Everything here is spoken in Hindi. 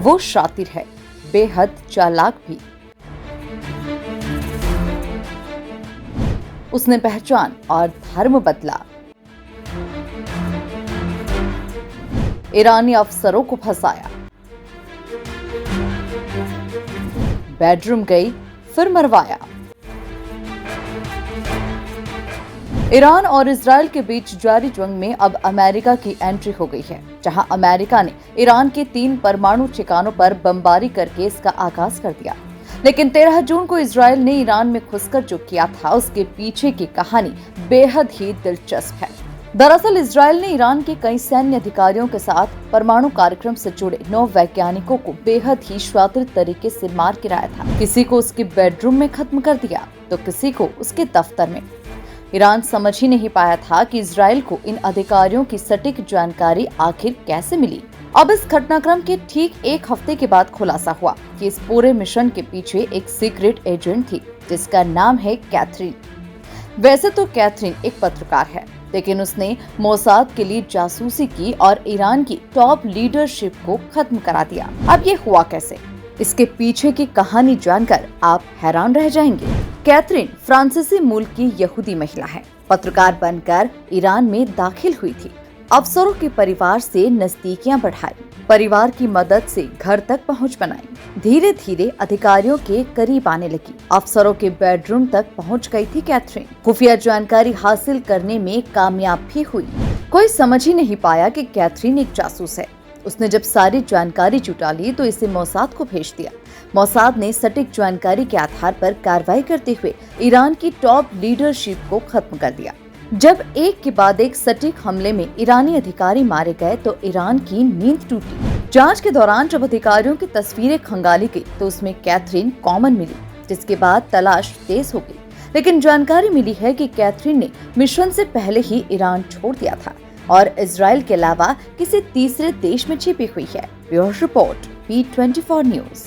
वो शातिर है, बेहद चालाक भी। उसने पहचान और धर्म बदला। ईरानी अफसरों को फंसाया। बेडरूम गई, फिर मरवाया। ईरान और इजराइल के बीच जारी जंग में अब अमेरिका की एंट्री हो गई है, जहां अमेरिका ने ईरान के 3 परमाणु ठिकानों पर बमबारी करके इसका आगाज कर दिया। लेकिन 13 जून को इजराइल ने ईरान में घुसकर जो किया था, उसके पीछे की कहानी बेहद ही दिलचस्प है। दरअसल इजराइल ने ईरान के कई सैन्य अधिकारियों के साथ परमाणु कार्यक्रम से जुड़े 9 वैज्ञानिकों को बेहद ही शातिर तरीके से मार गिराया था। किसी को उसके बेडरूम में खत्म कर दिया तो किसी को उसके दफ्तर में। ईरान समझ ही नहीं पाया था कि इजराइल को इन अधिकारियों की सटीक जानकारी आखिर कैसे मिली। अब इस घटनाक्रम के ठीक 1 हफ्ते के बाद खुलासा हुआ कि इस पूरे मिशन के पीछे एक सीक्रेट एजेंट थी, जिसका नाम है कैथरीन। वैसे तो कैथरीन एक पत्रकार है, लेकिन उसने मोसाद के लिए जासूसी की और ईरान की टॉप लीडरशिप को खत्म करा दिया। अब ये हुआ कैसे? इसके पीछे की कहानी जानकर आप हैरान रह जाएंगे। कैथरीन फ्रांसीसी मूल की यहूदी महिला है। पत्रकार बनकर ईरान में दाखिल हुई थी। अफसरों के परिवार से नजदीकियां बढ़ाई, परिवार की मदद से घर तक पहुंच बनाई। धीरे धीरे अधिकारियों के करीब आने लगी। अफसरों के बेडरूम तक पहुंच गई थी कैथरीन। खुफिया जानकारी हासिल करने में कामयाब भी हुई। कोई समझ ही नहीं पाया कि कैथरीन एक जासूस है। उसने जब सारी जानकारी जुटा ली तो इसे मोसाद को भेज दिया। मोसाद ने सटीक जानकारी के आधार पर कार्रवाई करते हुए ईरान की टॉप लीडरशिप को खत्म कर दिया। जब एक के बाद एक सटीक हमले में ईरानी अधिकारी मारे गए तो ईरान की नींद टूटी। जांच के दौरान जब अधिकारियों की तस्वीरें खंगाली गई तो उसमें कैथरीन कॉमन मिली, जिसके बाद तलाश तेज हो गई। लेकिन जानकारी मिली है कि कैथरीन ने मिशन से पहले ही ईरान छोड़ दिया था और इजराइल के अलावा किसी तीसरे देश में छिपी हुई है। Bureau report, P24 news.